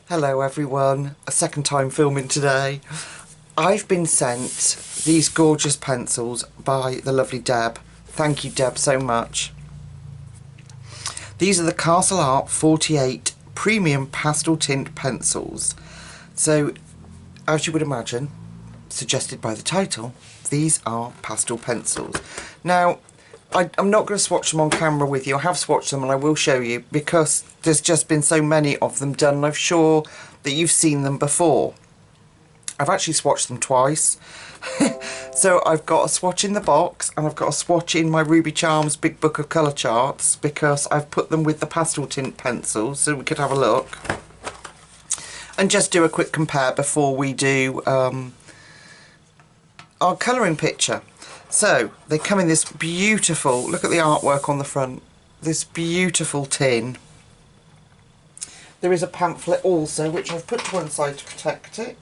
Hello everyone, a second time filming today. I've been sent these gorgeous pencils by the lovely Deb. Thank you Deb so much. These are the Castle Art 48 Premium Pasteltint Pencils. So, as you would imagine, suggested by the title, these are pastel pencils. Now, I'm not going to swatch them on camera with you. I have swatched them and I will show you because there's just been so many of them done and I'm sure that you've seen them before. I've actually swatched them twice. So I've got a swatch in the box and I've got a swatch in my Ruby Charms Big Book of Colour Charts because I've put them with the Pasteltint pencils so we could have a look. And just do a quick compare before we do our colouring picture. So, they come in this beautiful, look at the artwork on the front, this beautiful tin. There is a pamphlet also, which I've put to one side to protect it,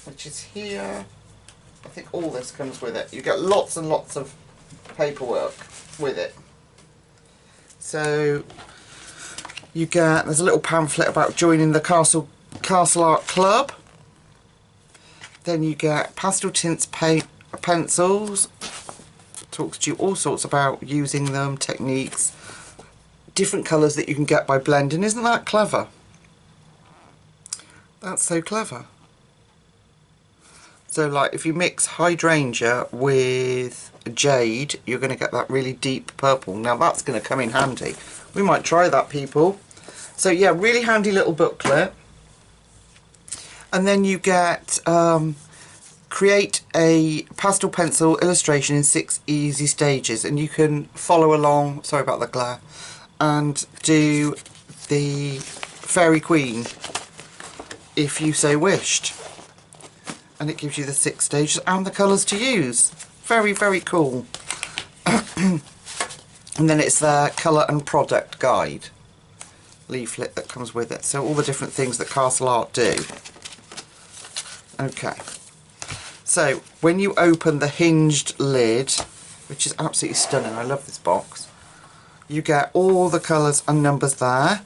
which is here. I think all this comes with it. You get lots and lots of paperwork with it. So, you get, there's a little pamphlet about joining the Castle Art Club. Then you get Pasteltint Pencils, talks to you all sorts about using them, techniques, different colours that you can get by blending. Isn't that clever? That's so clever. So like if you mix hydrangea with jade, you're going to get that really deep purple. Now that's going to come in handy. We might try that, people. So yeah, really handy little booklet. And then you get create a pastel pencil illustration in 6 easy stages, and you can follow along, sorry about the glare, and do the Fairy Queen if you so wished. And it gives you the 6 stages and the colours to use. Very, very cool. And then it's their colour and product guide leaflet that comes with it. So all the different things that Castle Art do. Okay. So, when you open the hinged lid, which is absolutely stunning, I love this box, you get all the colours and numbers there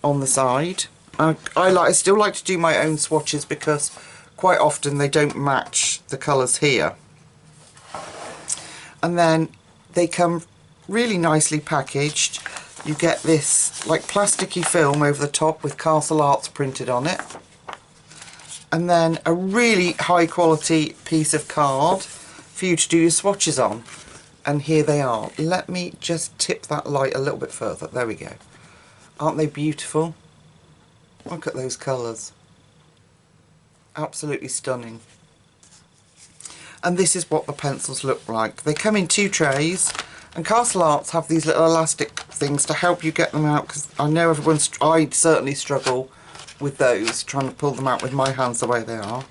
on the side. I still like to do my own swatches because quite often they don't match the colours here. And then they come really nicely packaged. You get this like plasticky film over the top with Castle Arts printed on it. And then a really high quality piece of card for you to do your swatches on. And here they are. Let me just tip that light a little bit further. There we go. Aren't they beautiful? Look at those colours. Absolutely stunning. And this is what the pencils look like. They come in 2 trays. And Castle Arts have these little elastic things to help you get them out. Because I know I certainly struggle with those, trying to pull them out with my hands the way they are.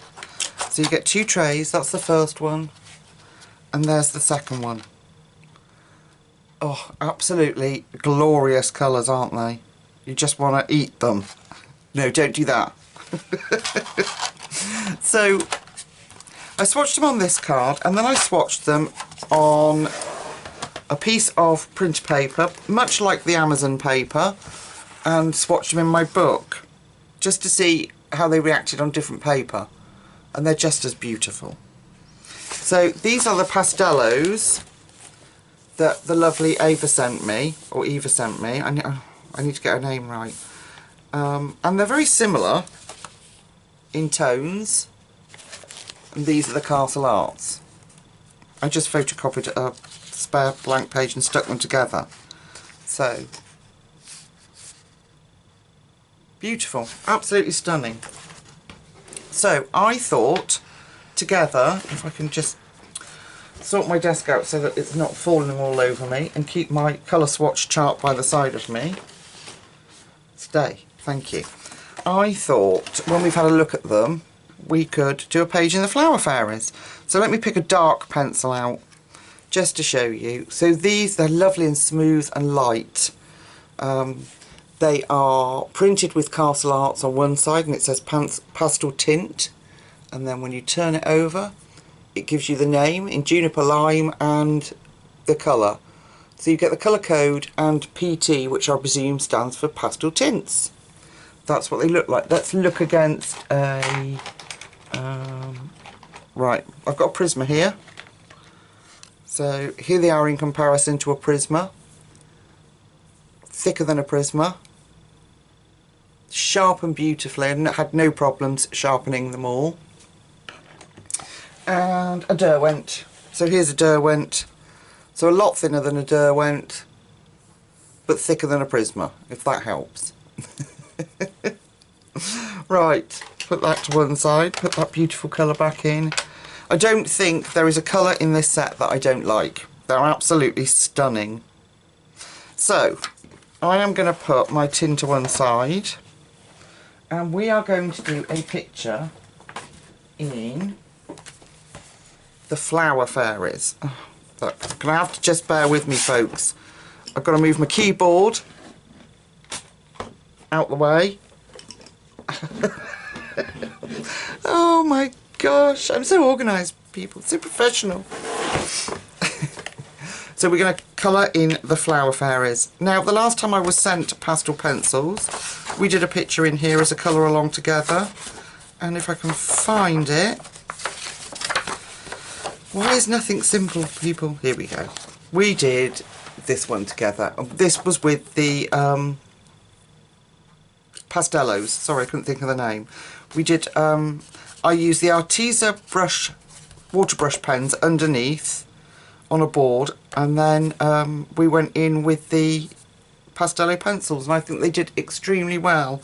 So you get 2 trays, that's the first one, and there's the second one. Oh, absolutely glorious colours, aren't they? You just want to eat them. No, don't do that. So, I swatched them on this card, and then I swatched them on a piece of print paper, much like the Amazon paper, and swatched them in my book, just to see how they reacted on different paper, and they're just as beautiful. So these are the Pastellos that the lovely Ava sent me, or Eva sent me. I need to get her name right. And they're very similar in tones, and these are the Castle Arts. I just photocopied a spare blank page and stuck them together. So beautiful, absolutely stunning. So I thought together, if I can just sort my desk out so that it's not falling all over me and keep my colour swatch chart by the side of me. Stay, thank you. I thought when we've had a look at them we could do a page in the Flower Fairies. So let me pick a dark pencil out just to show you. So these, they're lovely and smooth and light. They are printed with Castle Arts on one side and it says Pasteltint, and then when you turn it over it gives you the name in juniper lime and the colour. So you get the colour code and PT, which I presume stands for pastel tints. that's what they look like. Let's look against a... right, I've got a Prisma here. So here they are in comparison to a Prisma. Thicker than a Prisma. Sharpened beautifully, and had no problems sharpening them all. And a Derwent. So here's a Derwent. So a lot thinner than a Derwent, but thicker than a Prisma, if that helps. Right, put that to one side, put that beautiful colour back in. I don't think there is a colour in this set that I don't like. They're absolutely stunning. So, I am going to put my tin to one side, and we are going to do a picture in the Flower Fairies. Oh, look, gonna have to just bear with me, folks. I've got to move my keyboard out the way. Oh my gosh, I'm so organised, people, so professional. So we're going to colour in the Flower Fairies. Now, the last time I was sent pastel pencils, we did a picture in here as a colour along together. And if I can find it... Why is nothing simple, people? Here we go. We did this one together. This was with the Pastellos. Sorry, I couldn't think of the name. We did... I used the Arteza brush, water brush pens underneath on a board, and then we went in with the Pasteltint pencils, and I think they did extremely well.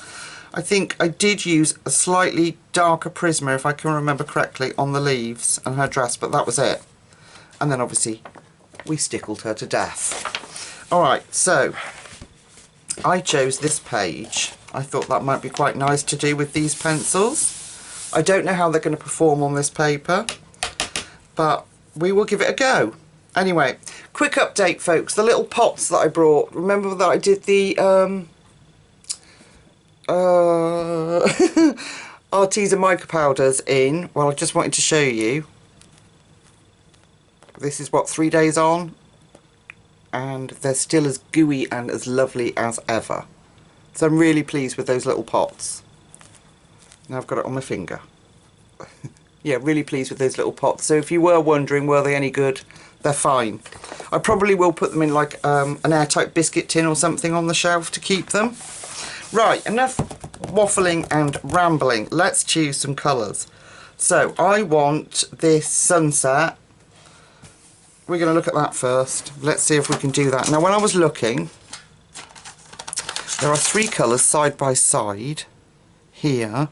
I think I did use a slightly darker Prisma, if I can remember correctly, on the leaves and her dress, but that was it. And then obviously we stickled her to death. Alright, so I chose this page. I thought that might be quite nice to do with these pencils. I don't know how they're going to perform on this paper, but we will give it a go. Anyway, quick update, folks. The little pots that I brought, remember that I did the Arteza mica powders in? Well, I just wanted to show you. This is what, 3 days on, and they're still as gooey and as lovely as ever. So I'm really pleased with those little pots. Now I've got it on my finger. Yeah, really pleased with those little pots. So if you were wondering, were they any good, they're fine. I probably will put them in like an airtight biscuit tin or something on the shelf to keep them. Right, enough waffling and rambling. Let's choose some colours. So I want this sunset. We're going to look at that first. Let's see if we can do that. Now, when I was looking, there are 3 colours side by side here,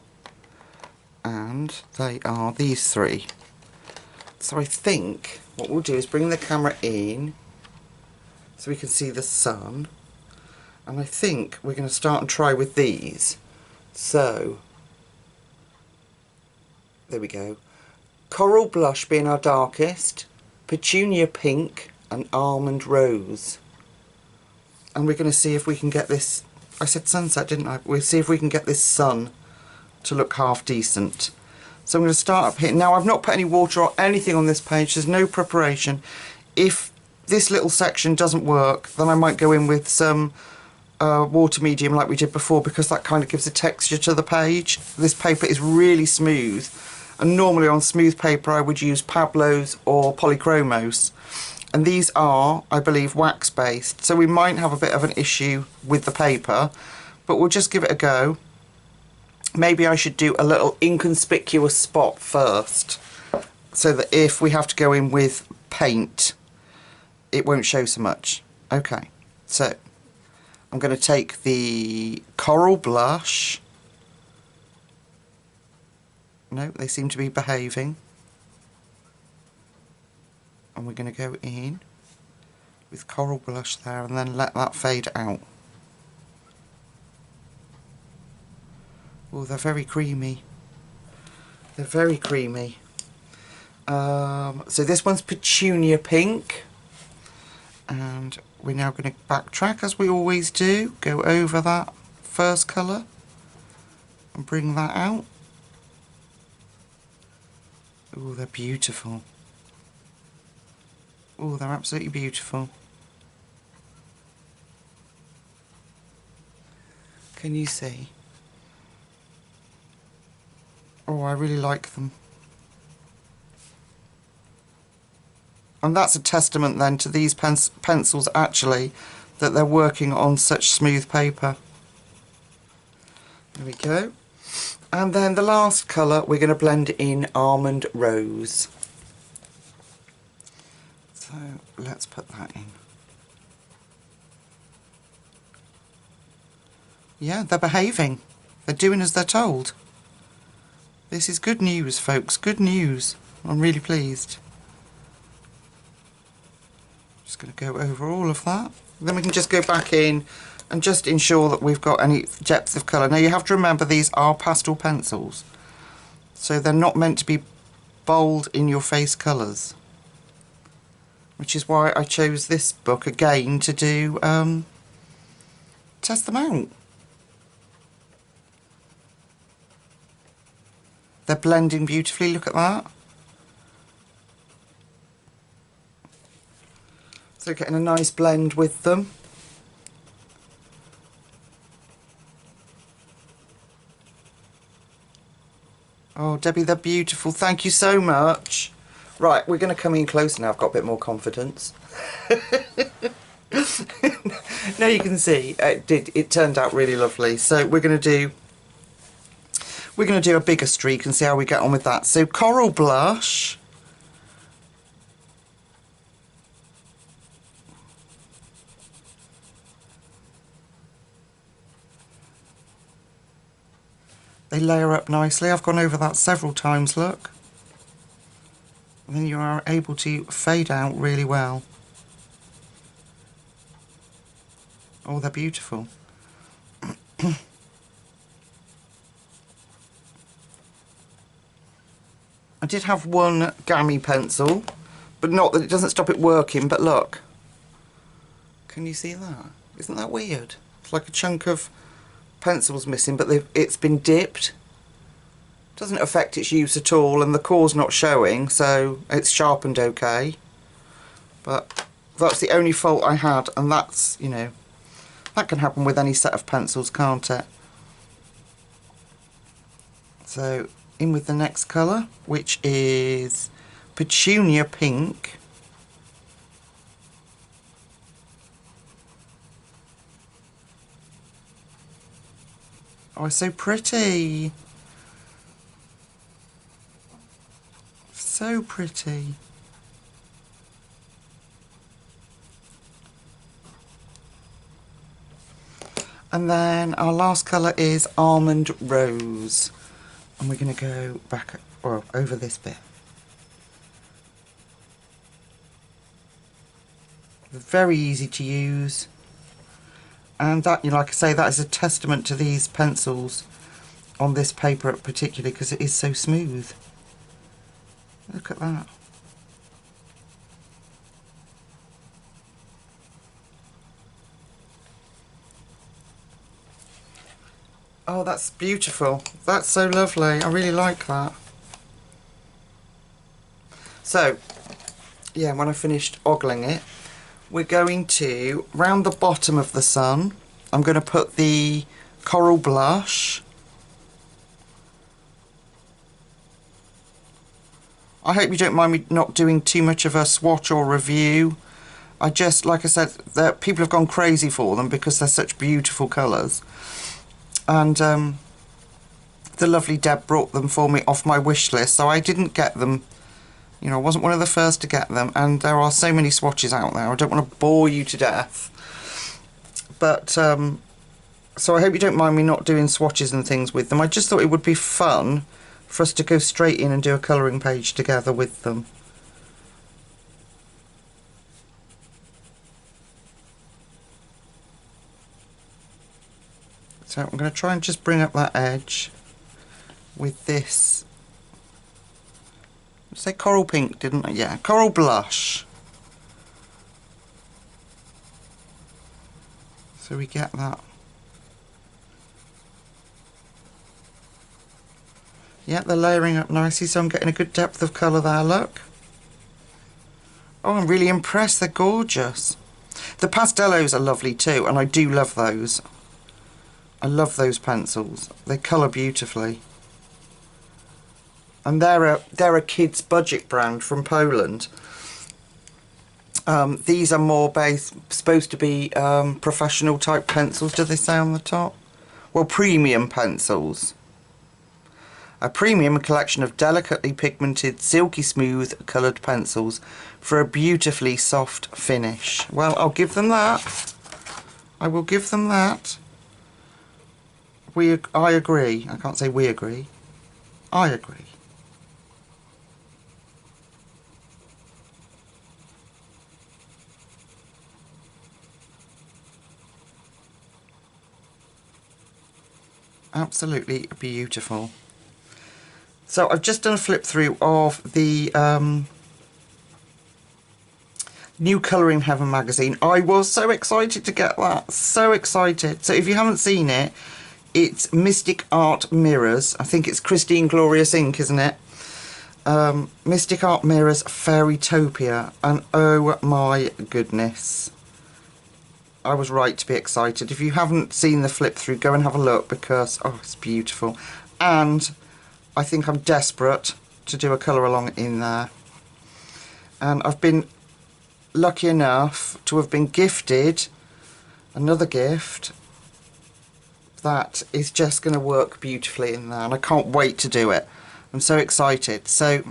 and they are these 3. So I think what we'll do is bring the camera in so we can see the sun, and I think we're going to start and try with these. So there we go. Coral Blush being our darkest, Petunia Pink and Almond Rose. And we're going to see if we can get this, I said sunset, didn't I? We'll see if we can get this sun to look half decent. So I'm going to start up here. Now, I've not put any water or anything on this page. There's no preparation. If this little section doesn't work, then I might go in with some water medium like we did before, because that kind of gives a texture to the page. This paper is really smooth, and normally on smooth paper I would use Pablo's or polychromos, and these are, I believe, wax based, so we might have a bit of an issue with the paper, but we'll just give it a go. Maybe I should do a little inconspicuous spot first, so that if we have to go in with paint, it won't show so much. Okay, so I'm going to take the Coral Blush. No, they seem to be behaving. And we're going to go in with Coral Blush there, and then let that fade out. Oh, they're very creamy. They're very creamy. So this one's Petunia Pink. And we're now going to backtrack, as we always do. Go over that first colour and bring that out. Oh, they're beautiful. Oh, they're absolutely beautiful. Can you see? Oh, I really like them. And that's a testament then to these pencils actually, that they're working on such smooth paper. There we go. And then the last colour, we're going to blend in Almond Rose. So let's put that in. Yeah, they're behaving. They're doing as they're told. This is good news, folks. Good news. I'm really pleased. Just going to go over all of that. Then we can just go back in and just ensure that we've got any depth of colour. Now you have to remember these are pastel pencils, so they're not meant to be bold in your face colours, which is why I chose this book again to do test them out. They're blending beautifully, look at that. So getting a nice blend with them. Oh, Debbie, they're beautiful. Thank you so much. Right, we're going to come in closer now. I've got a bit more confidence. Now you can see it turned out really lovely. So we're going to do a bigger streak and see how we get on with that. So Coral Blush. They layer up nicely. I've gone over that several times, look. And then you are able to fade out really well. Oh, they're beautiful. I did have one gammy pencil, but not that it doesn't stop it working, but look. Can you see that? Isn't that weird? It's like a chunk of pencil's missing, but it's been dipped. Doesn't affect its use at all, and the core's not showing, so it's sharpened okay. But that's the only fault I had, and that's, you know, that can happen with any set of pencils, can't it? So in with the next colour, which is Petunia Pink. Oh, it's so pretty. So pretty. And then our last colour is Almond Rose. And we're going to go back, or over this bit. Very easy to use. And that, you know, like I say, that is a testament to these pencils on this paper particularly, because it is so smooth. Look at that. Oh, that's beautiful. That's so lovely. I really like that. So, yeah, when I finished ogling it, we're going to, round the bottom of the sun, I'm going to put the Coral Blush. I hope you don't mind me not doing too much of a swatch or review. I just, like I said, people have gone crazy for them because they're such beautiful colours. And the lovely Deb brought them for me off my wish list, so I didn't get them. You know, I wasn't one of the first to get them, and there are so many swatches out there. I don't want to bore you to death. But, so I hope you don't mind me not doing swatches and things with them. I just thought it would be fun for us to go straight in and do a colouring page together with them. So I'm going to try and just bring up that edge with this. I say Coral Pink, didn't I? Yeah, Coral Blush. So we get that. Yeah, they're layering up nicely, so I'm getting a good depth of colour there, look. Oh, I'm really impressed, they're gorgeous. The Pastellos are lovely too, and I do love those. I love those pencils. They colour beautifully. and they're a kids budget brand from Poland. These are more supposed to be professional type pencils. Do they say on the top? Well, premium pencils. A premium collection of delicately pigmented, silky smooth coloured pencils for a beautifully soft finish. Well, I'll give them that. I will give them that. I agree. I can't say we agree. I agree. Absolutely beautiful. So I've just done a flip through of the new Colouring Heaven magazine. I was so excited to get that. So excited. So if you haven't seen it, it's Mystic Art Mirrors. I think it's Christine Glorious Ink, isn't it? Mystic Art Mirrors Fairytopia. And oh my goodness. I was right to be excited. If you haven't seen the flip through, go and have a look, because oh, it's beautiful. And I think I'm desperate to do a colour along in there. And I've been lucky enough to have been gifted another gift that is just going to work beautifully in there, and I can't wait to do it. I'm so excited. So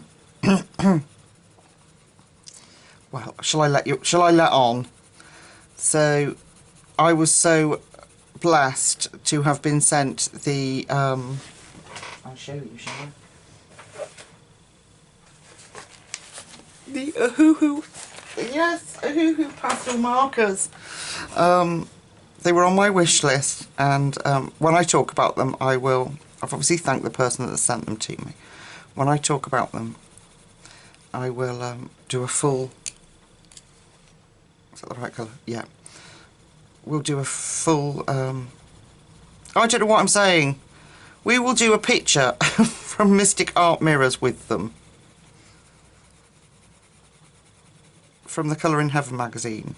well, shall I let on? So I was so blessed to have been sent the I'll show you, shall I? The Ohuhu, yes, Ohuhu pastel markers. They were on my wish list, and when I talk about them, I've obviously thanked the person that sent them to me. When I talk about them, I will do a full. Is that the right colour? Yeah. We'll do a full. I don't know what I'm saying. We will do a picture from Mystic Art Mirrors with them. From the Colouring Heaven magazine.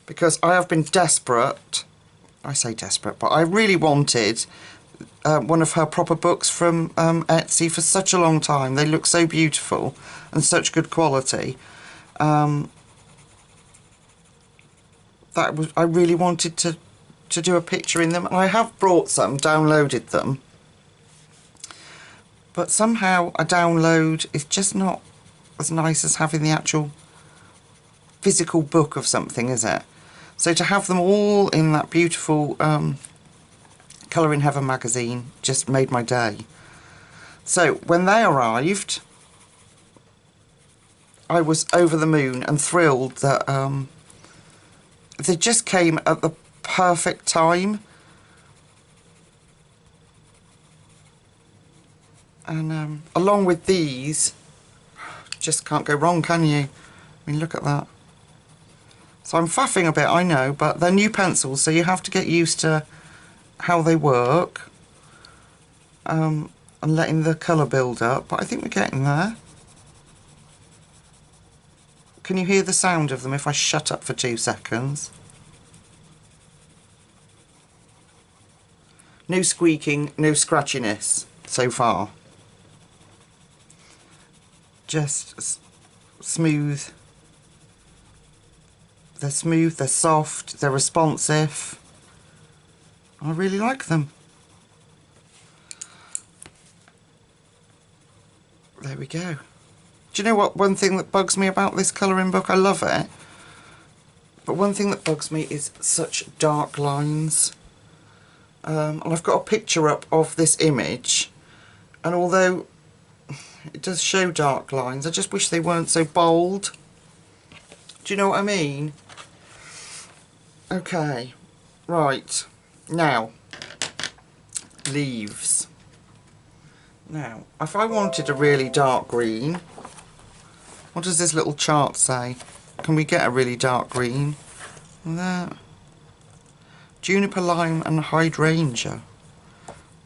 Because I have been desperate. I say desperate, but I really wanted one of her proper books from Etsy for such a long time. They look so beautiful and such good quality. I really wanted to do a picture in them, and I have brought some, downloaded them, but somehow a download is just not as nice as having the actual physical book of something, is it? So to have them all in that beautiful Colouring Heaven magazine just made my day. So when they arrived, I was over the moon and thrilled that they just came at the perfect time. And along with these, just can't go wrong, can you? I mean, look at that. So I'm faffing a bit, I know, but they're new pencils, so you have to get used to how they work and letting the colour build up. But I think we're getting there. Can you hear the sound of them if I shut up for 2 seconds? No squeaking, no scratchiness so far. Just smooth. They're smooth, they're soft, they're responsive. I really like them. There we go. Do you know what? One thing that bugs me about this colouring book, I love it, but one thing that bugs me is such dark lines. And I've got a picture up of this image, and although it does show dark lines, I just wish they weren't so bold. Do you know what I mean? Okay, right, now, leaves. Now, if I wanted a really dark green, what does this little chart say? Can we get a really dark green? There. Juniper, lime and hydrangea.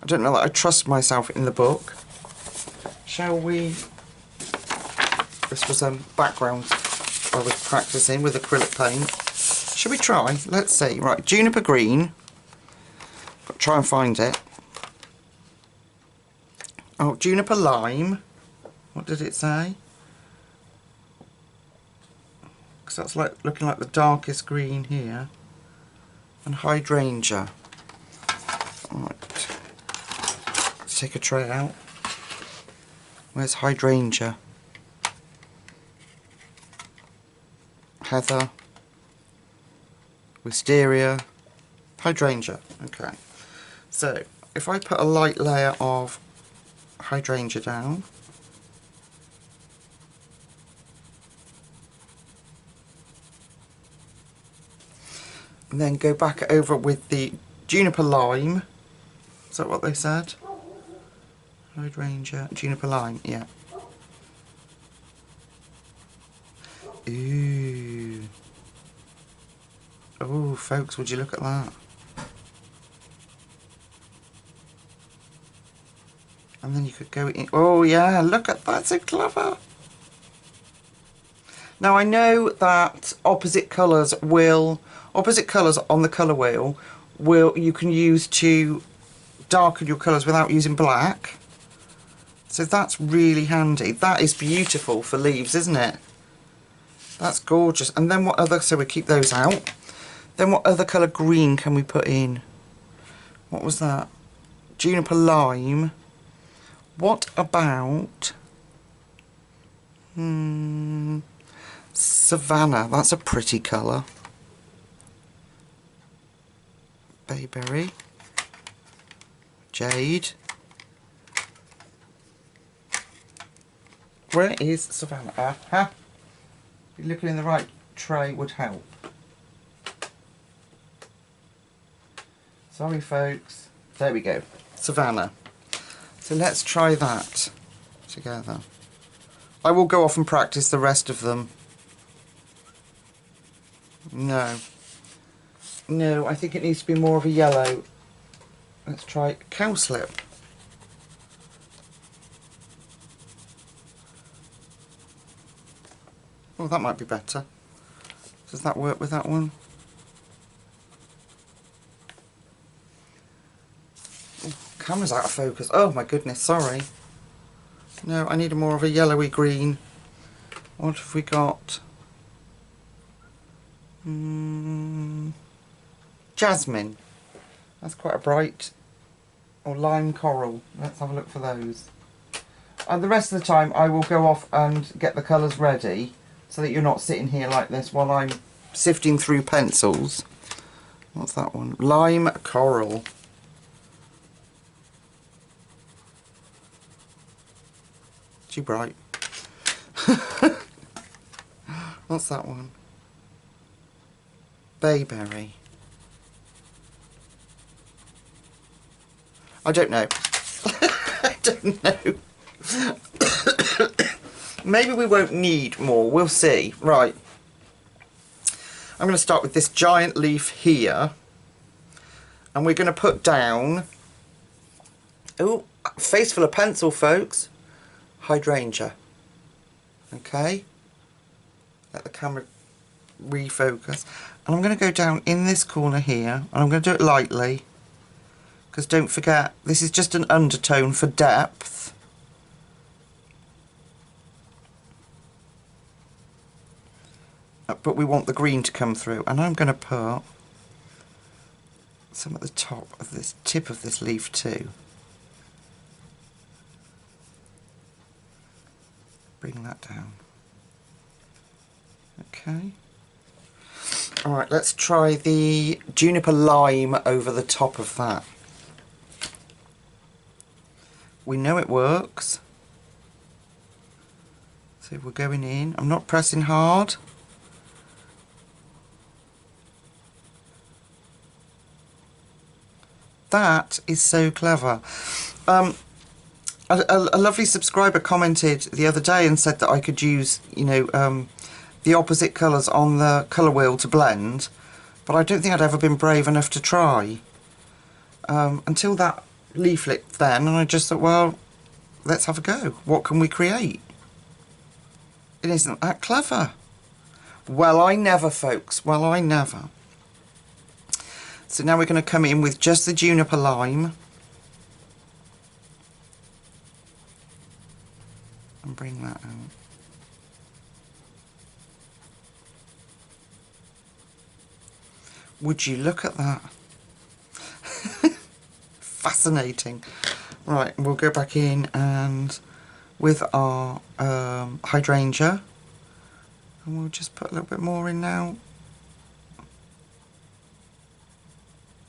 I don't know that I trust myself in the book. Shall we? This was a background I was practicing with acrylic paint. Shall we try? Let's see. Right, juniper green. Got to try and find it. Oh, juniper lime. What did it say? Because that's like looking like the darkest green here. And hydrangea. Right. Let's take a tray out. Where's hydrangea? Heather. Wisteria. Hydrangea. Okay. So, if I put a light layer of hydrangea down. And then go back over with the juniper lime. Is that what they said? Hydrangea, juniper lime, yeah. Ooh. Oh, folks, would you look at that? And then you could go in. Oh, yeah, look at that, so clever. Now, I know that opposite colours on the colour wheel you can use to darken your colours without using black. So that's really handy. That is beautiful for leaves, isn't it? That's gorgeous. And then what other, so we keep those out. Then what other colour green can we put in? What was that? Juniper lime. What about Savannah? That's a pretty colour. Bayberry. Jade. Where is Savannah? Aha. Looking in the right tray would help. Sorry folks. There we go. Savannah. So let's try that together. I will go off and practice the rest of them. No. No, I think it needs to be more of a yellow. Let's try cowslip. Oh, that might be better. Does that work with that one? Oh, camera's out of focus. Oh my goodness, sorry. No, I need a more of a yellowy green. What have we got? Jasmine. That's quite a bright. Or lime coral. Let's have a look for those. And the rest of the time I will go off and get the colours ready, so that you're not sitting here like this while I'm sifting through pencils. What's that one? Lime coral. Too bright. What's that one? Bayberry. I don't know. I don't know. Maybe we won't need more, we'll see. Right, I'm going to start with this giant leaf here, and we're going to put down, oh, face full of pencil folks, hydrangea. Okay, let the camera refocus, and I'm going to go down in this corner here, and I'm going to do it lightly, because don't forget, this is just an undertone for depth. But we want the green to come through, and I'm going to put some at the top of this tip of this leaf too. Bring that down. Okay. Alright, let's try the juniper lime over the top of that. We know it works. So we're going in. I'm not pressing hard. That is so clever. A lovely subscriber commented the other day and said that I could use, you know, the opposite colours on the colour wheel to blend, but I don't think I'd ever been brave enough to try until that leaflet then, and I just thought, well, let's have a go. What can we create? It isn't that clever. Well, I never, folks. Well, I never. So now we're going to come in with just the juniper lime. and bring that out. Would you look at that? Fascinating. Right, we'll go back in and with our hydrangea, and we'll just put a little bit more in now.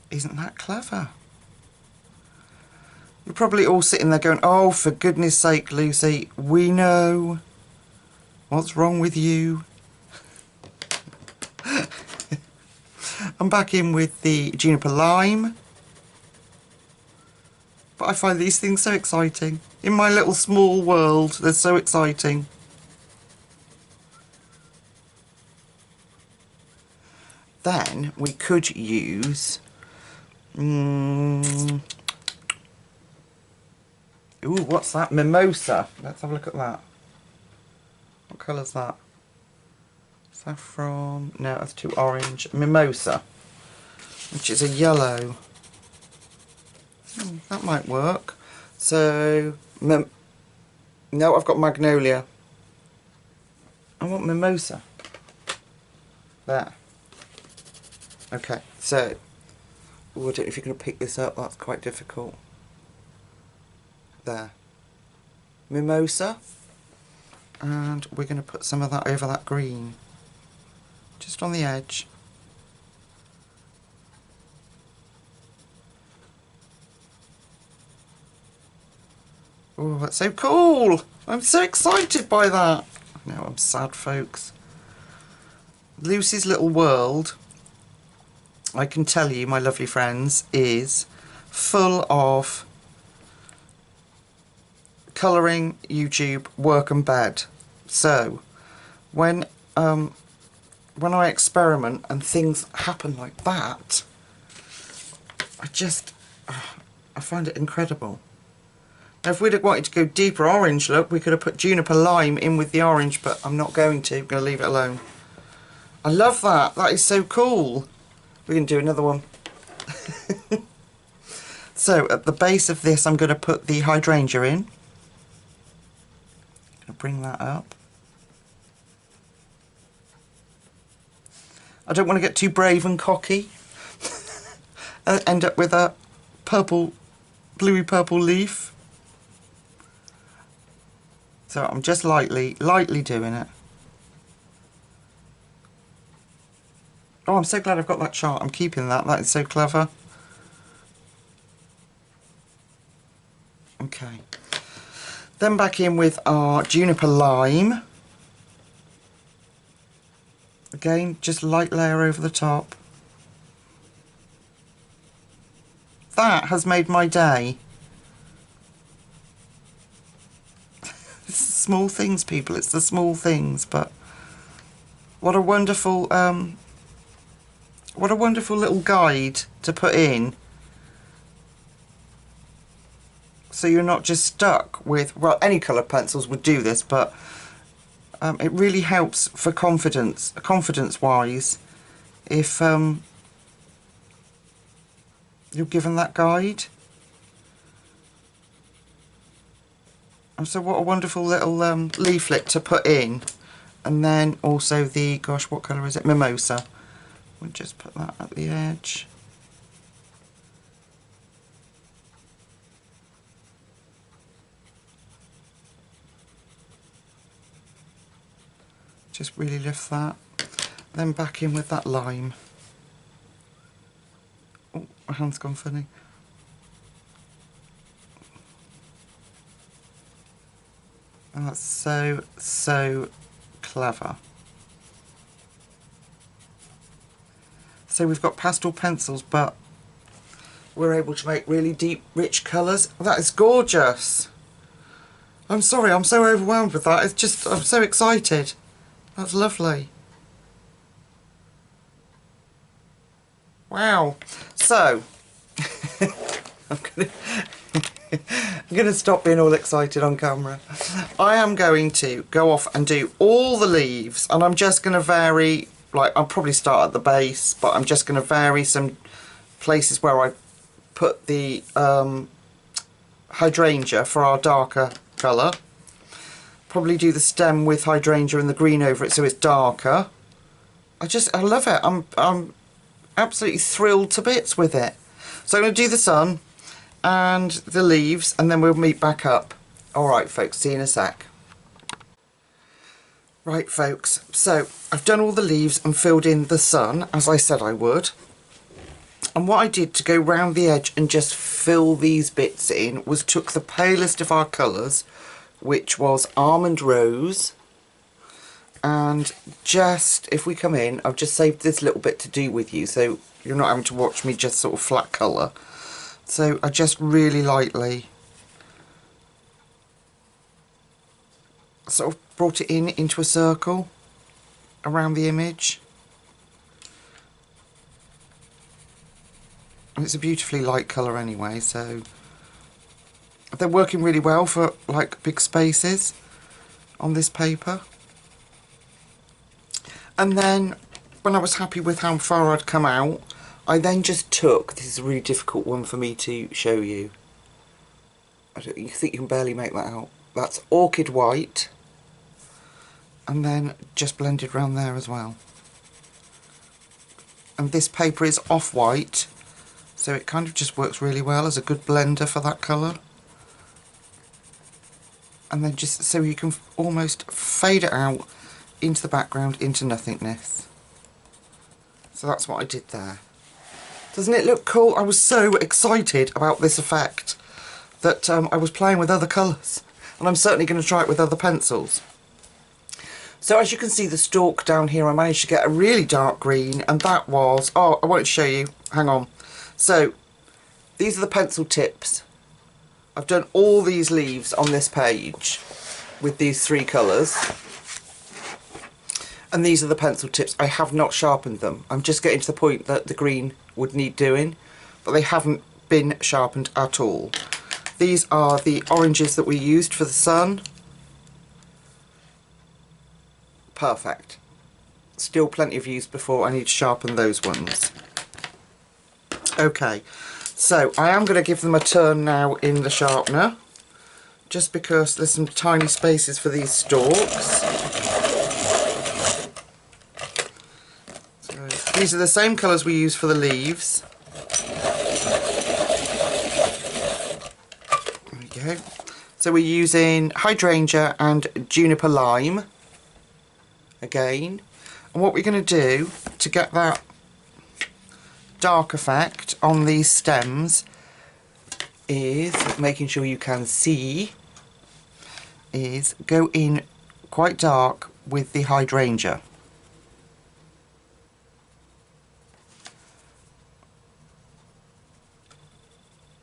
Isn't that clever? You're probably all sitting there going, oh, for goodness sake, Lucy, we know. What's wrong with you? I'm back in with the juniper lime. But I find these things so exciting. In my little small world, they're so exciting. Then we could use... ooh, what's that? Mimosa. Let's have a look at that. What colour's that? Saffron. No, that's too orange. Mimosa, which is a yellow. That might work. So, no, I've got magnolia. I want mimosa. There. Okay, so, ooh, I don't know if you're going to pick this up. That's quite difficult. There. Mimosa. And we're going to put some of that over that green. Just on the edge. Oh, that's so cool! I'm so excited by that. Now I'm sad, folks. Lucy's little world, I can tell you, my lovely friends, is full of colouring, YouTube, work and bed. So when I experiment and things happen like that, I find it incredible. Now, if we'd have wanted to go deeper orange look, we could have put juniper lime in with the orange, but I'm not going to. I'm going to leave it alone. I love that. That is so cool. We're going to do another one. So, at the base of this, I'm going to put the hydrangea in. I'm going to bring that up. I don't want to get too brave and cocky. And end up with a purple, bluey purple leaf. So I'm just lightly doing it. Oh, I'm so glad I've got that chart. I'm keeping that. That is so clever. Okay. Then back in with our juniper lime. Again, just light layer over the top. That has made my day. It's the small things, people. It's the small things, but what a wonderful little guide to put in, so you're not just stuck with, well, any coloured pencils would do this, but it really helps for confidence wise, if you're given that guide. And so what a wonderful little leaflet to put in. And then also the, gosh, what colour is it? Mimosa. We'll just put that at the edge. Just really lift that. Then back in with that lime. Oh, my hand's gone funny. And that's so clever. So we've got pastel pencils, but we're able to make really deep, rich colours. That is gorgeous. I'm sorry, I'm so overwhelmed with that. It's just, I'm so excited. That's lovely. Wow. So, I'm going to stop being all excited on camera. I am going to go off and do all the leaves, and I'm just going to vary, like, I'll probably start at the base, but I'm just going to vary some places where I put the hydrangea for our darker colour. probably do the stem with hydrangea and the green over it so it's darker. I love it. I'm absolutely thrilled to bits with it. So I'm going to do the sun and the leaves, and then we'll meet back up. Alright folks, see you in a sec. Right folks, so I've done all the leaves and filled in the sun as I said I would. And what I did to go round the edge and just fill these bits in was took the palest of our colours, which was Almond Rose, and just, if we come in, I've just saved this little bit to do with you, so you're not having to watch me just sort of flat colour. So I just really lightly sort of brought it in into a circle around the image. And it's a beautifully light colour anyway, so they're working really well for like big spaces on this paper. And then when I was happy with how far I'd come out, I then just took, this is a really difficult one for me to show you, you think you can barely make that out, that's Orchid White, and then just blended around there as well. And this paper is off-white, so it kind of just works really well as a good blender for that colour. And then just so you can almost fade it out into the background, into nothingness. So that's what I did there. Doesn't it look cool? I was so excited about this effect that I was playing with other colours, and I'm certainly going to try it with other pencils. So as you can see the stalk down here, I managed to get a really dark green, and that was, oh, I won't show you, hang on. So these are the pencil tips. I've done all these leaves on this page with these three colours, and these are the pencil tips. I have not sharpened them. I'm just getting to the point that the green would need doing, but they haven't been sharpened at all. These are the oranges that we used for the sun. Perfect. Still plenty of use before I need to sharpen those ones. Okay, so I am going to give them a turn now in the sharpener, just because there's some tiny spaces for these stalks. So these are the same colours we use for the leaves. There we go. So we're using hydrangea and juniper lime again, and what we're going to do to get that dark effect on these stems is, making sure you can see, is go in quite dark with the hydrangea.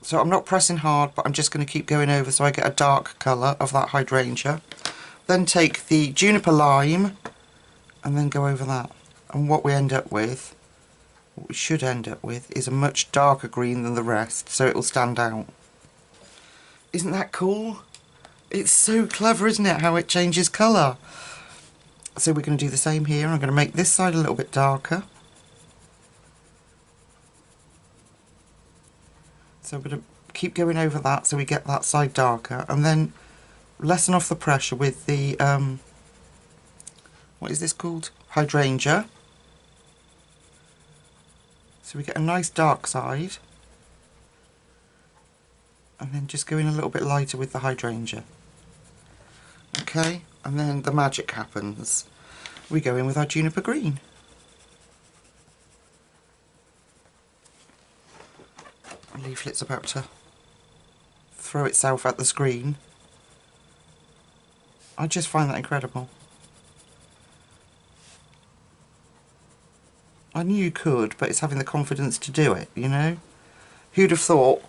So I'm not pressing hard, but I'm just going to keep going over so I get a dark colour of that hydrangea. Then take the juniper lime and then go over that. And what we end up with, what we should end up with, is a much darker green than the rest, so it will stand out. Isn't that cool? It's so clever, isn't it, how it changes colour? So we're going to do the same here. I'm going to make this side a little bit darker. So I'm going to keep going over that so we get that side darker, and then lessen off the pressure with the, what is this called? Hydrangea. So we get a nice dark side, and then just go in a little bit lighter with the hydrangea. Okay, and then the magic happens. We go in with our juniper green. The leaflet's about to throw itself at the screen. I just find that incredible. I knew you could, but it's having the confidence to do it, you know? Who'd have thought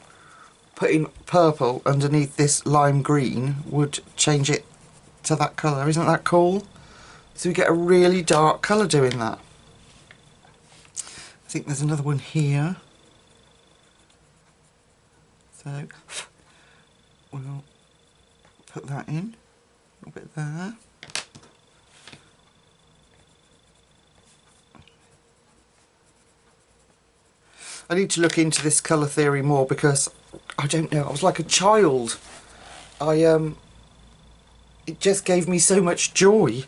putting purple underneath this lime green would change it to that colour? Isn't that cool? So we get a really dark colour doing that. I think there's another one here. So we'll put that in, a little bit there. I need to look into this colour theory more, because I don't know, I was like a child. it just gave me so much joy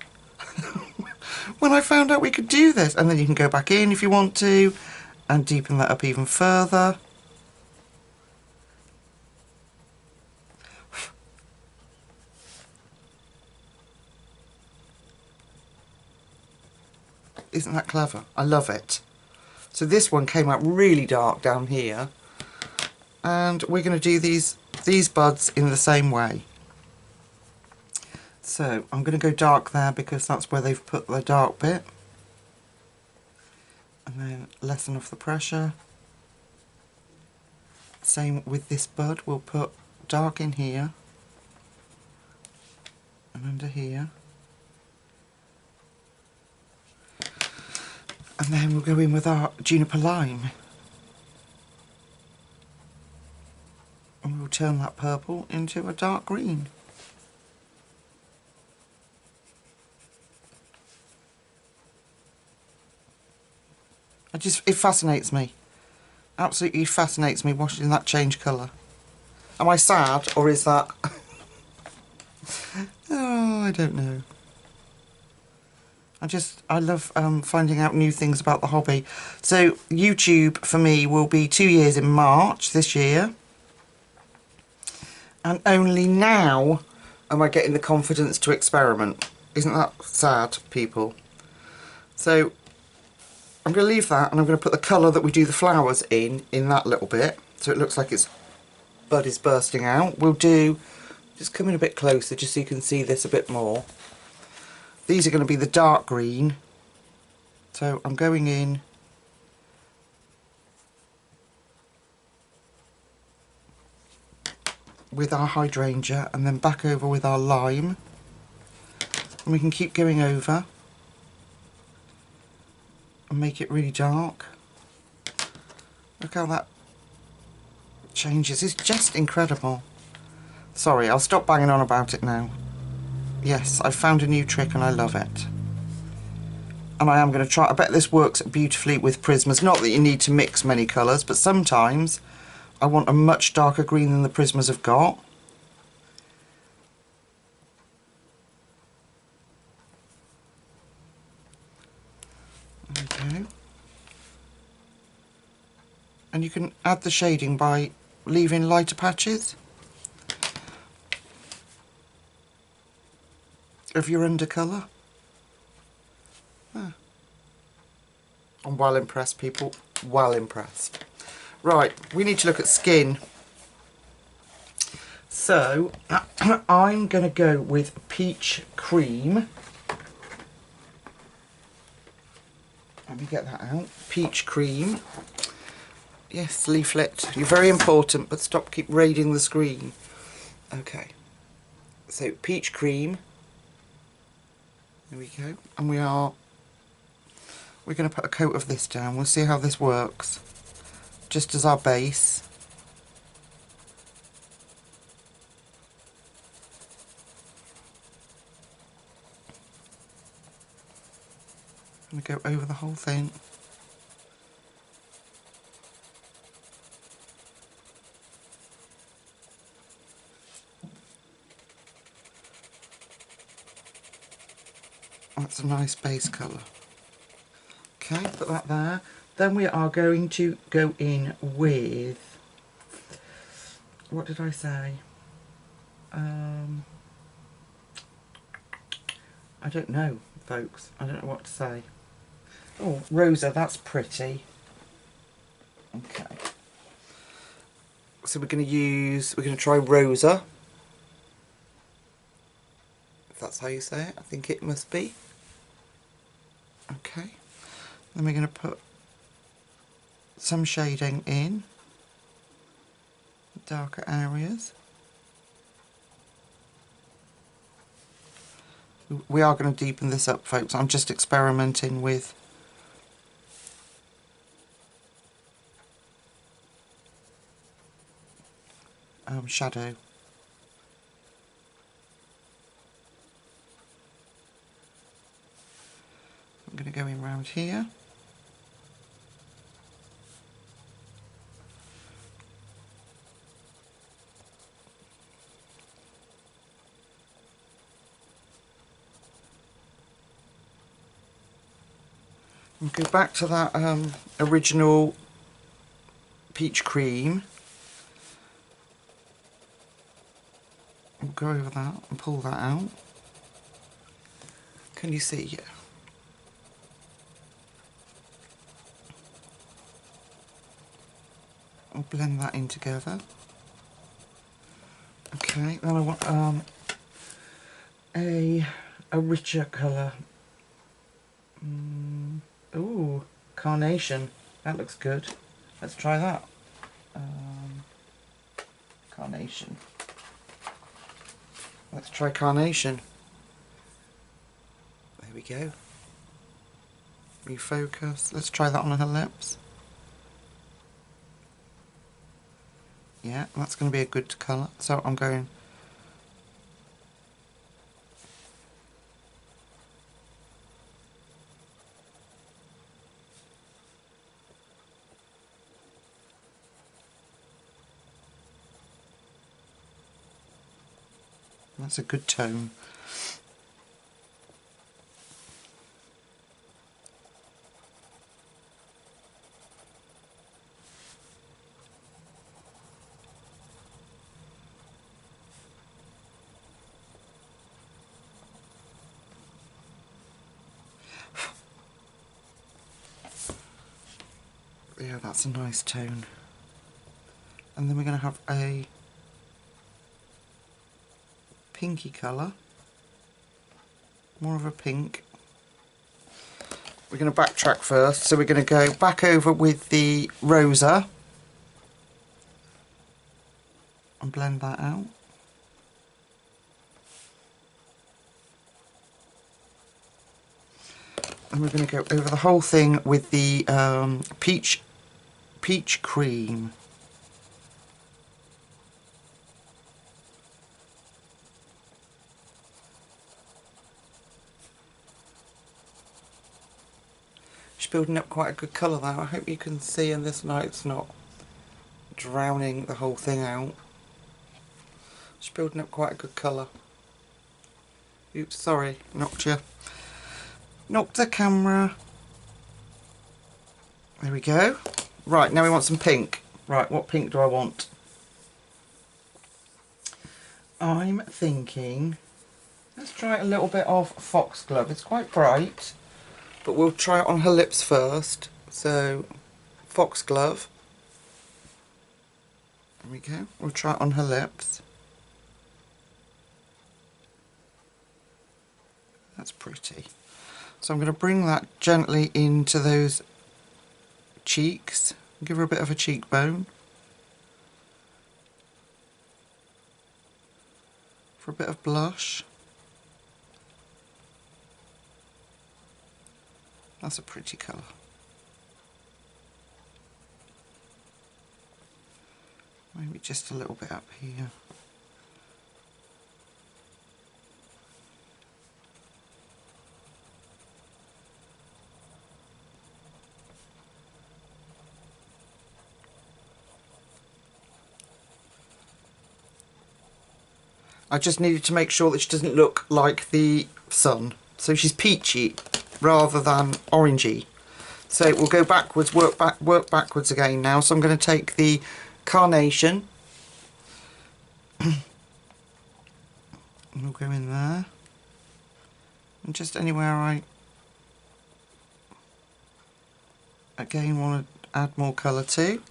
when I found out we could do this. And then you can go back in if you want to and deepen that up even further. Isn't that clever? I love it. So this one came out really dark down here, and we're going to do these buds in the same way. So I'm going to go dark there because that's where they've put the dark bit, and then lessen off the pressure. Same with this bud, we'll put dark in here and under here. And then we'll go in with our juniper lime. And we'll turn that purple into a dark green. It fascinates me. Absolutely fascinates me watching that change colour. Am I sad, or is that... oh, I don't know. I love finding out new things about the hobby. So YouTube for me will be 2 years in March this year, and only now am I getting the confidence to experiment. Isn't that sad, people? So I'm going to leave that, and I'm going to put the colour that we do the flowers in that little bit, so it looks like its bud is bursting out. We'll do, just come in a bit closer just so you can see this a bit more. These are going to be the dark green, so I'm going in with our hydrangea and then back over with our lime, and we can keep going over and make it really dark. Look how that changes, it's just incredible. Sorry, I'll stop banging on about it now. Yes, I've found a new trick and I love it. And I am going to try, I bet this works beautifully with Prismas. Not that you need to mix many colours, but sometimes I want a much darker green than the Prismas have got. Okay. And you can add the shading by leaving lighter patches of your undercolour. Ah. I'm well impressed, people. Well impressed. Right, we need to look at skin. So I'm going to go with peach cream. Let me get that out. Peach cream. Yes, leaflet. You're very important, but keep raiding the screen. Okay. So peach cream. There we go. And we're going to put a coat of this down. We'll see how this works. Just as our base. I'm going to go over the whole thing. That's a nice base colour. Okay, put that there. Then we are going to go in with, what did I say? I don't know, folks. I don't know what to say. Oh, Rosa, that's pretty. Okay. So we're going to try Rosa. If that's how you say it, I think it must be. Okay. Then we're going to put some shading in darker areas. We are going to deepen this up, folks. I'm just experimenting with shadow. I'm going to go in round here. We'll go back to that original peach cream. We'll go over that and pull that out. Can you see? Yeah. I'll blend that in together. Okay, then I want a richer colour. Ooh, carnation. That looks good. Let's try that. Carnation. Let's try carnation. There we go. Refocus. Let's try that on her lips. Yeah, that's going to be a good colour. So I'm going... That's a good tone. Yeah, that's a nice tone. And then we're going to have a pinky colour, more of a pink. We're going to backtrack first, so we're going to go back over with the rosa and blend that out. And we're going to go over the whole thing with the peach cream. She's building up quite a good colour there. I hope you can see in this light it's not drowning the whole thing out. She's building up quite a good colour. Oops, sorry, knocked the camera. There we go. Right, now we want some pink. Right, what pink do I want? I'm thinking, let's try a little bit of foxglove. It's quite bright, but we'll try it on her lips first. So, foxglove. There we go. We'll try it on her lips. That's pretty. So I'm going to bring that gently into those cheeks. Give her a bit of a cheekbone. For a bit of blush. That's a pretty colour. Maybe just a little bit up here. I just needed to make sure that she doesn't look like the sun. So she's peachy rather than orangey. So we'll go backwards, work backwards again now. So I'm going to take the carnation. And we'll go in there. And just anywhere I again want to add more colour to.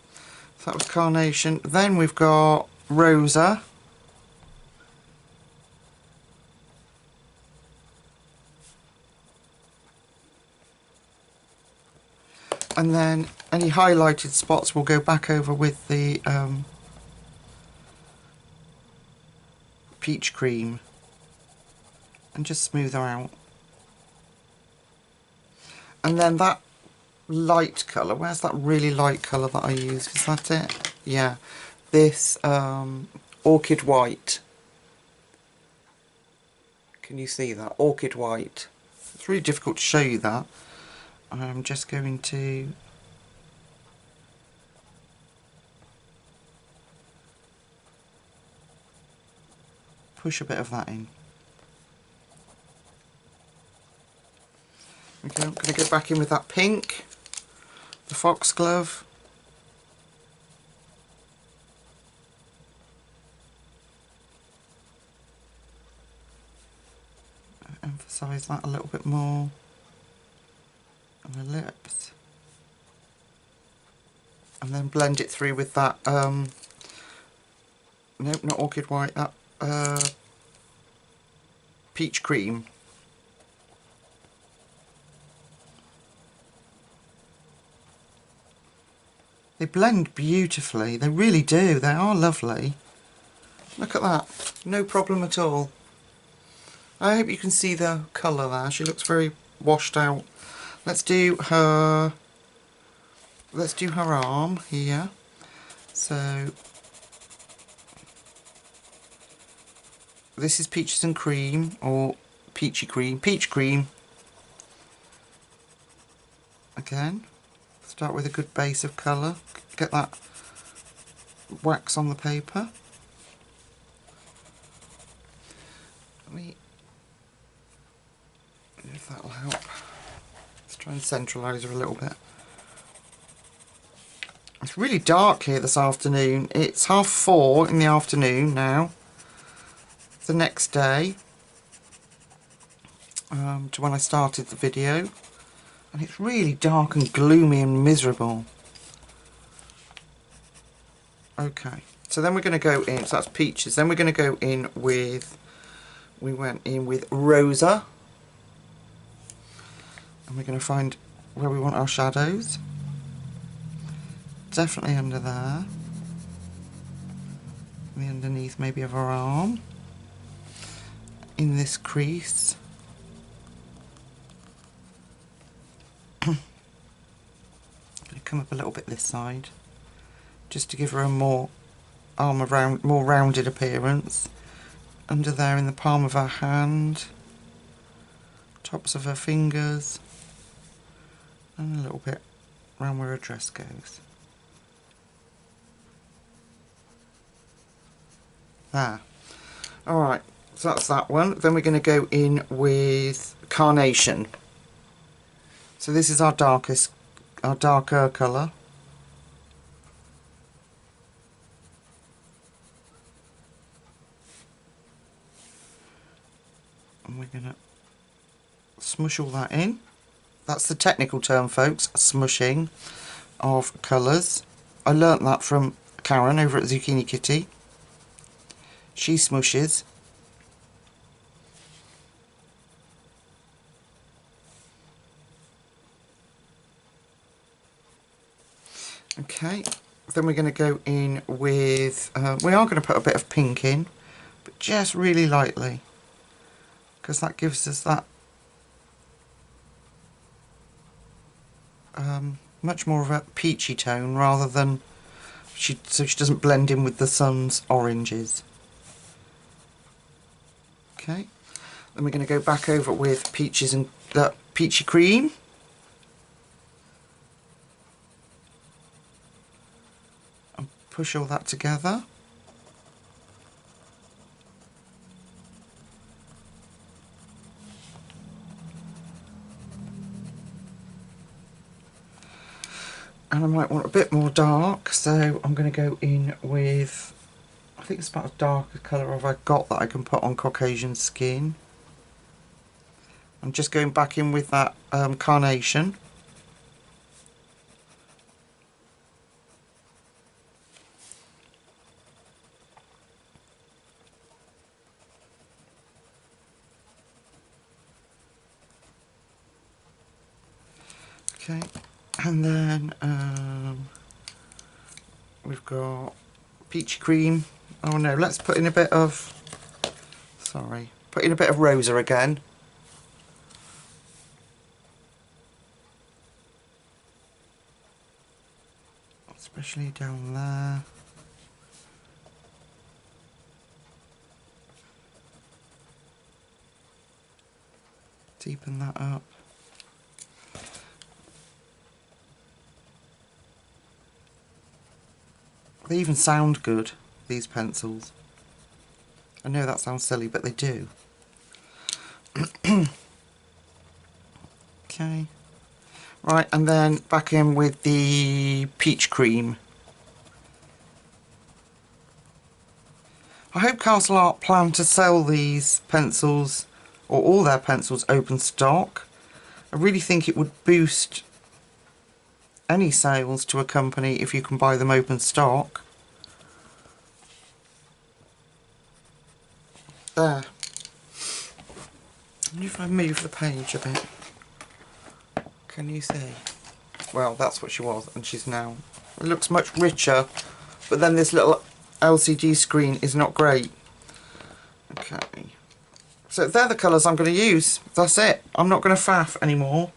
So that was carnation. Then we've got rosa. And then any highlighted spots we'll go back over with the peach cream and just smooth her out. And then that light colour, where's that really light colour that I used? Is that it? Yeah. This orchid white. Can you see that? Orchid white. It's really difficult to show you that. I'm just going to push a bit of that in. Okay, I'm going to go back in with that pink, the foxglove. Emphasise that a little bit more on the lips. And then blend it through with that, nope, not orchid white, that peach cream. They blend beautifully, they really do, they are lovely. Look at that, no problem at all. I hope you can see the colour there, she looks very washed out. Let's do her arm here. So this is Peaches and Cream, or Peachy Cream, Peach Cream. Again, start with a good base of colour, get that wax on the paper. If that'll help. Let's try and centralise her a little bit. It's really dark here this afternoon. It's 4:30 in the afternoon now. The next day to when I started the video, and it's really dark and gloomy and miserable. Okay, so then we're going to go in, so that's Peaches, then we're going to go in with, we went in with Rosa, and we're going to find where we want our shadows. Definitely under there, the underneath maybe of her arm, in this crease. I'm going to come up a little bit this side, just to give her a more rounded appearance. Under there in the palm of her hand, tops of her fingers, and a little bit around where her dress goes. There. Alright, so that's that one. Then we're going to go in with Carnation. So this is our darker colour. And we're going to smush all that in. That's the technical term, folks, smushing of colours. I learnt that from Karen over at Zucchini Kitty. She smushes. Okay, then we're going to go in with, we are going to put a bit of pink in, but just really lightly, because that gives us that much more of a peachy tone rather than, so she doesn't blend in with the sun's oranges. Okay, then we're going to go back over with Peaches and Peachy Cream. And push all that together. And I might want a bit more dark, so I'm going to go in with, I think it's about as dark a colour as I've got that I can put on Caucasian skin. I'm just going back in with that Carnation. Okay, and then we've got Peachy Cream. Oh no, let's put in a bit of, put in a bit of Rosa again. Especially down there. Deepen that up. They even sound good, these pencils. I know that sounds silly, but they do. Okay, Okay. Right, and then back in with the peach cream. I hope Castle Art plan to sell these pencils, or all their pencils, open stock. I really think it would boost any sales to a company if you can buy them open stock. There. I wonder if I move the page a bit. Can you see? Well, that's what she was, and she's now. It looks much richer, but then this little LCD screen is not great. Okay. So they're the colours I'm going to use. That's it. I'm not going to faff anymore.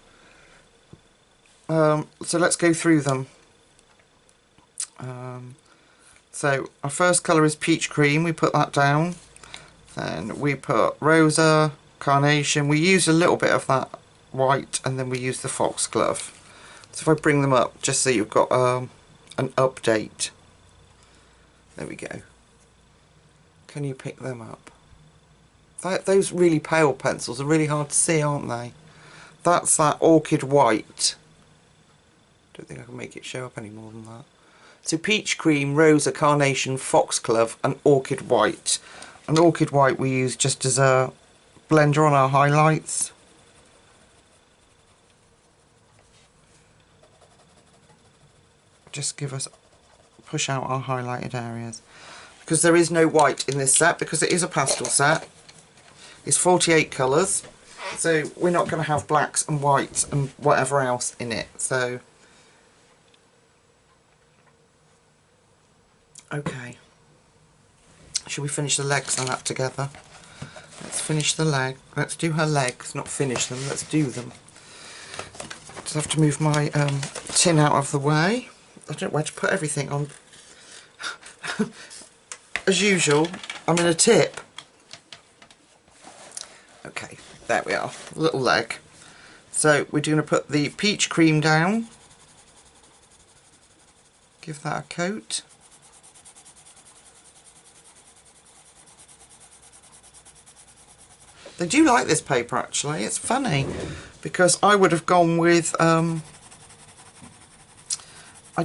So let's go through them. So our first colour is peach cream. We put that down. Then we put rosa, carnation. We use a little bit of that white, and then we use the foxglove. So if I bring them up, just so you've got an update. There we go. Can you pick them up? Those really pale pencils are really hard to see, aren't they? That's that orchid white. Don't think I can make it show up any more than that. So peach cream, rosa, carnation, foxglove and orchid white. And orchid white we use just as a blender on our highlights. Just push out our highlighted areas. Because there is no white in this set, because it is a pastel set. It's 48 colours, so we're not going to have blacks and whites and whatever else in it. So, okay. Shall we finish the legs and that together? Let's finish the leg. Let's do her legs, not finish them. Let's do them. Just have to move my tin out of the way. I don't know where to put everything on. As usual, I'm in a tip. Okay, there we are, little leg. So we're going to put the peach cream down. Give that a coat. They do like this paper actually, it's funny, because I would have gone with, I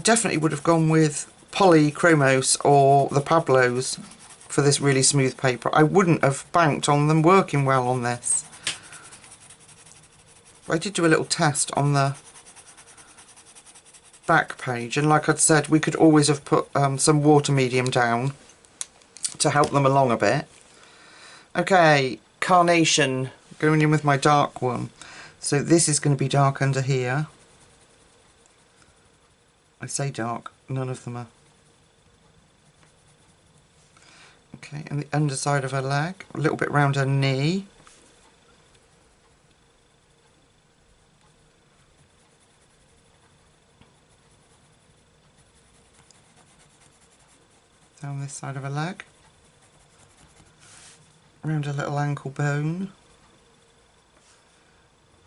definitely would have gone with Polychromos or the Pablos for this really smooth paper. I wouldn't have banked on them working well on this. But I did do a little test on the back page, and like I'd said, we could always have put some water medium down to help them along a bit. Okay, carnation, going in with my dark one. So this is going to be dark under here. I say dark, none of them are. Okay, and the underside of her leg, a little bit round her knee. Down this side of her leg. Around her little ankle bone.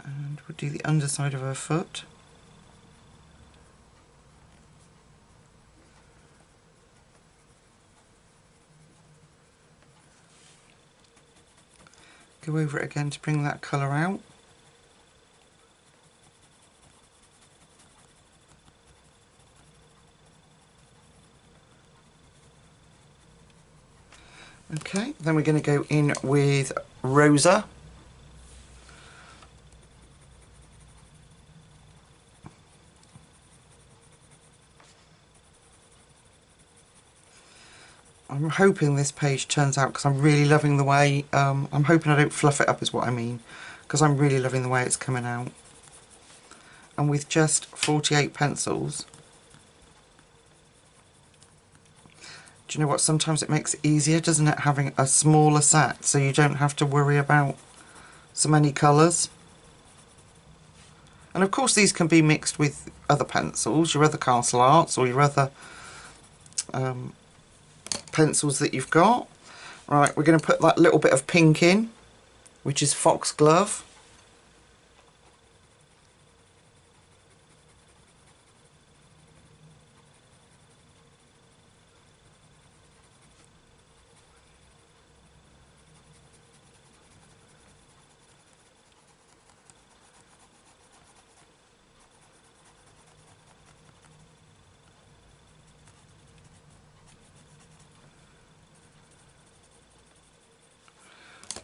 And we'll do the underside of her foot. Go over it again to bring that colour out. Okay, then we're going to go in with rosa. I'm hoping this page turns out, because I'm really loving the way, I'm hoping I don't fluff it up is what I mean, because I'm really loving the way it's coming out. And with just 48 pencils, do you know what, sometimes it makes it easier, doesn't it, having a smaller set, so you don't have to worry about so many colours. And of course these can be mixed with other pencils, your other Castle Arts or your other pencils that you've got. Right, we're going to put that little bit of pink in, which is foxglove.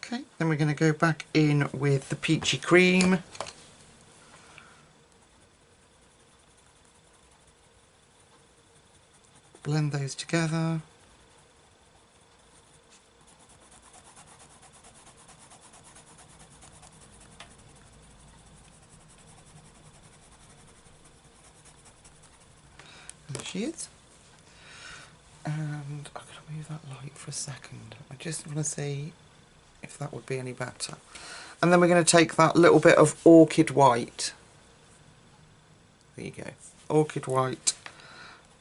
Okay, then we're going to go back in with the peachy cream. Blend those together. There she is. And I'm going to move that light for a second. I just want to see if that would be any better. And then we're going to take that little bit of orchid white. There you go. Orchid white.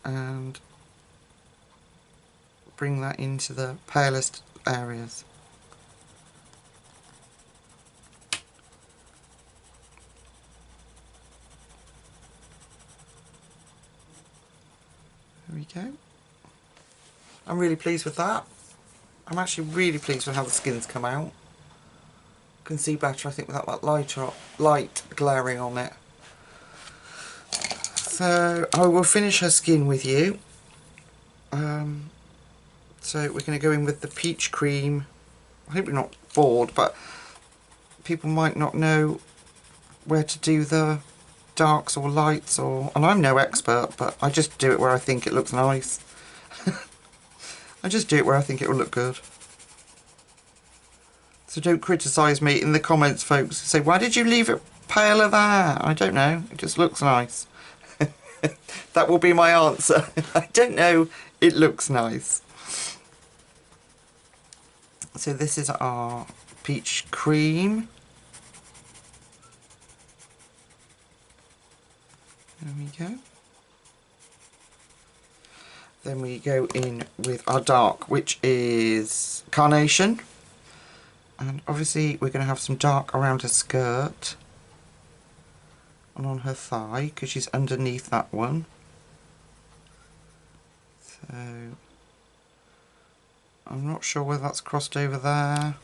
And bring that into the palest areas. There we go. I'm really pleased with that. I'm actually really pleased with how the skin's come out. You can see better, I think, without that light glaring on it. So I will finish her skin with you. So we're going to go in with the peach cream. I hope you're not bored, but people might not know where to do the darks or lights, and I'm no expert, but I just do it where I think it looks nice. I just do it where I think it will look good. So don't criticise me in the comments, folks. Say, why did you leave it paler there? I don't know, it just looks nice. That will be my answer. I don't know, it looks nice. So this is our peach cream. There we go. Then we go in with our dark, which is carnation. And obviously we're going to have some dark around her skirt and on her thigh, because she's underneath that one. So I'm not sure whether that's crossed over there.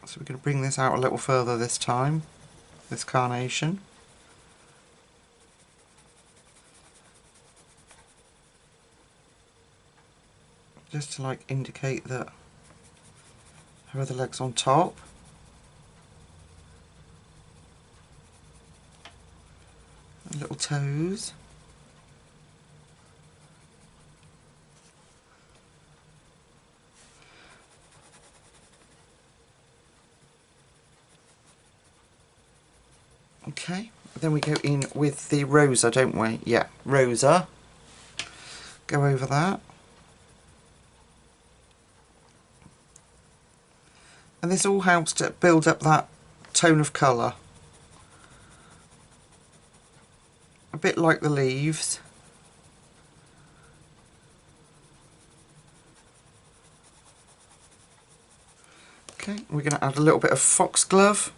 So we're going to bring this out a little further this time, this carnation. Just to like indicate that her other leg's on top. And little toes. Okay, then we go in with the rosa, don't we? Yeah, rosa. Go over that. And this all helps to build up that tone of colour. A bit like the leaves. Okay, we're going to add a little bit of foxglove.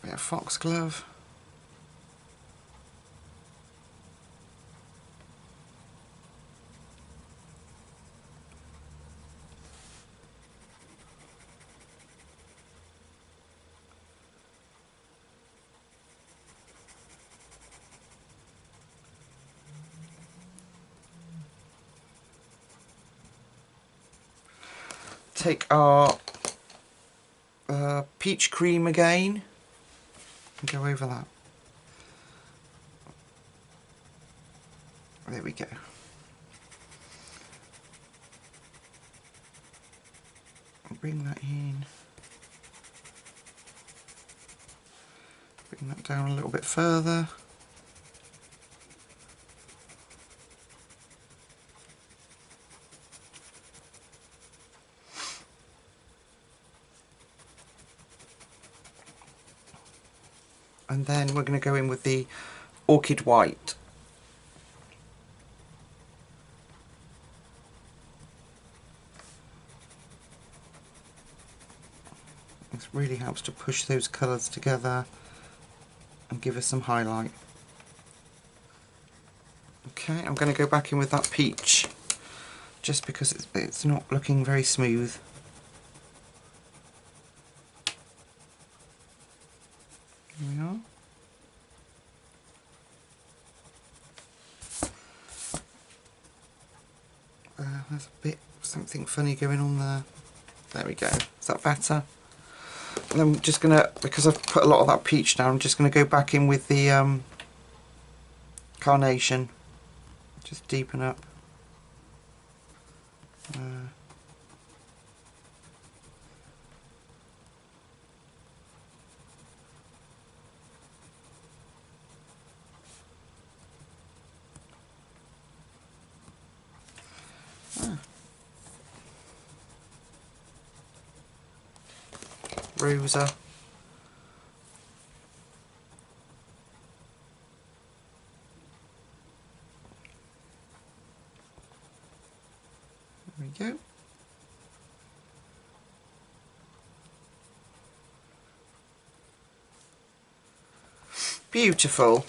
A bit of foxglove. Take our peach cream again and go over that. There we go. Bring that in. Bring that down a little bit further. And then we're going to go in with the orchid white. This really helps to push those colours together and give us some highlight. Okay, I'm going to go back in with that peach, just because it's not looking very smooth. There we are. There's a bit something funny going on there. There we go. Is that better? And I'm just gonna, because I've put a lot of that peach down, I'm just gonna go back in with the carnation. Just deepen up. Rosa. There we go. Beautiful.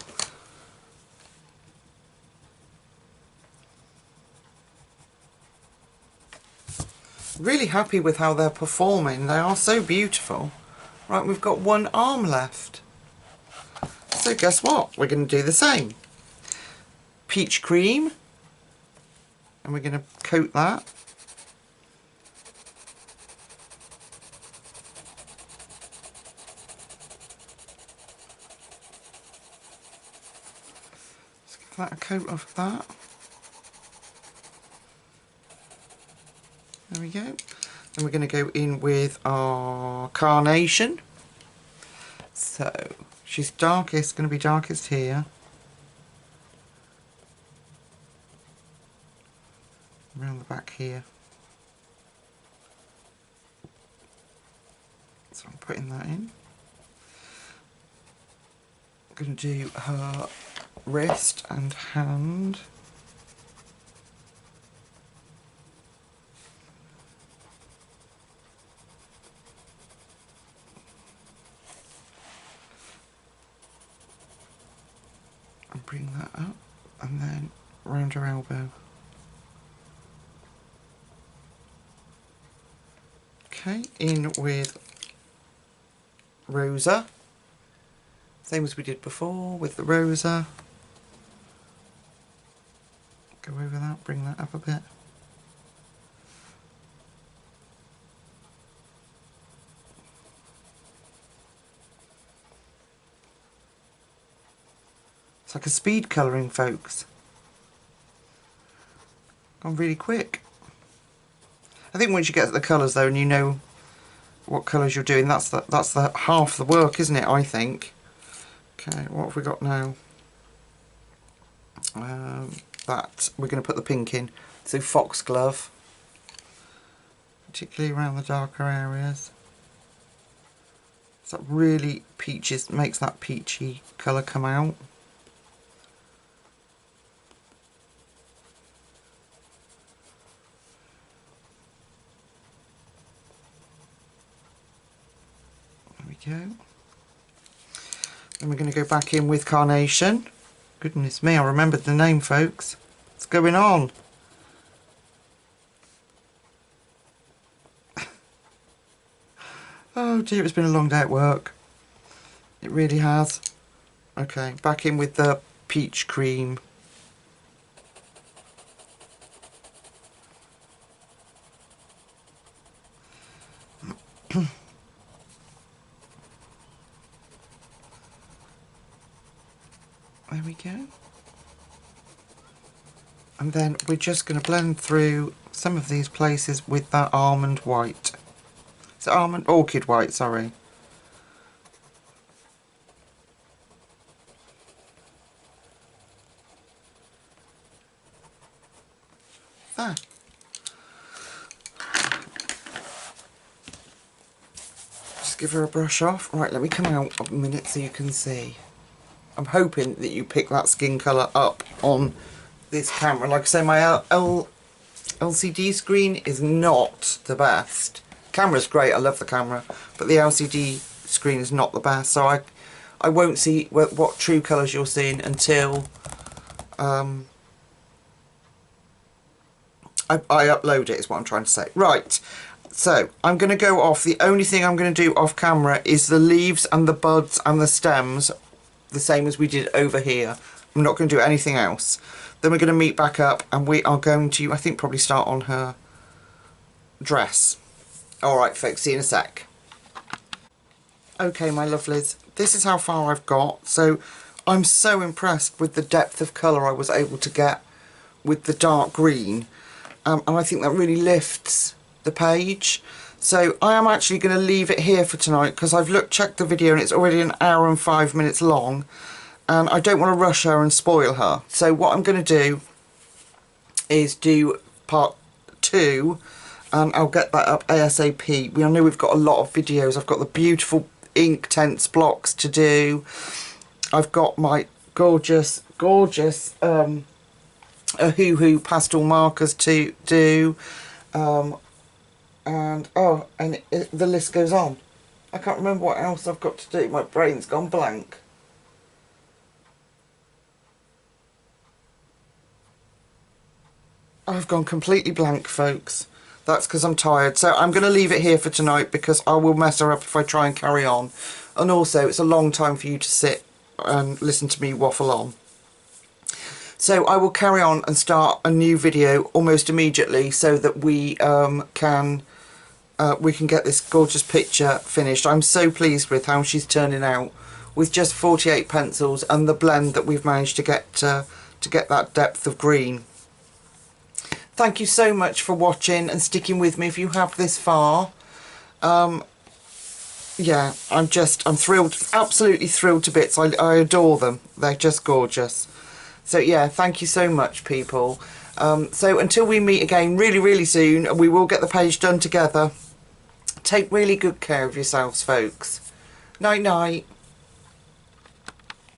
Really happy with how they're performing. They are so beautiful. Right, we've got one arm left. So guess what? We're going to do the same. Peach cream. And we're going to coat that. Let's give that a coat of that. There we go. Then we're going to go in with our carnation. So she's darkest, going to be darkest here. Around the back here. So I'm putting that in. I'm going to do her wrist and hand. And bring that up, and then round her elbow. Okay, in with Rosa. Same as we did before with the Rosa. Go over that, bring that up a bit. It's like a speed colouring, folks. Gone really quick. I think once you get the colours though and you know what colours you're doing, that's the half the work, isn't it, I think. Okay, what have we got now? That we're going to put the pink in. So foxglove, particularly around the darker areas. So that really makes that peachy colour come out. Go. Then we're going to go back in with carnation. Goodness me, I remembered the name, folks. What's going on? Oh dear, it's been a long day at work. It really has. Okay, back in with the peach cream. There we go. And then we're just going to blend through some of these places with that almond white. It's orchid white, sorry. There. Just give her a brush off. Right, let me come out a minute so you can see. I'm hoping that you pick that skin colour up on this camera. Like I say, my LCD screen is not the best. Camera's great, I love the camera, but the LCD screen is not the best, so I won't see what true colours you're seeing until I upload it, is what I'm trying to say. Right, so I'm going to go off. The only thing I'm going to do off camera is the leaves and the buds and the stems, the same as we did over here. I'm not going to do anything else. Then we're going to meet back up and we are going to, I think, probably start on her dress. Alright folks, see you in a sec. Okay my lovelies, this is how far I've got. So I'm so impressed with the depth of colour I was able to get with the dark green. And I think that really lifts the page. So I am actually going to leave it here for tonight because I've checked the video and it's already an hour and 5 minutes long. And I don't want to rush her and spoil her. So what I'm going to do is do part 2. And I'll get that up ASAP. I know we've got a lot of videos. I've got the beautiful Inktense blocks to do. I've got my gorgeous Hoo pastel markers to do. The list goes on. I can't remember what else I've got to do. My brain's gone blank. I've gone completely blank, folks. That's because I'm tired. So I'm going to leave it here for tonight because I will mess her up if I try and carry on. And also, it's a long time for you to sit and listen to me waffle on. So I will carry on and start a new video almost immediately so that we can get this gorgeous picture finished. I'm so pleased with how she's turning out with just 48 pencils and the blend that we've managed to get that depth of green. Thank you so much for watching and sticking with me if you have this far. Yeah, I'm thrilled, absolutely thrilled to bits. I adore them. They're just gorgeous. So yeah, thank you so much, people. So until we meet again really, really soon, we will get the page done together. Take really good care of yourselves, folks. Night, night.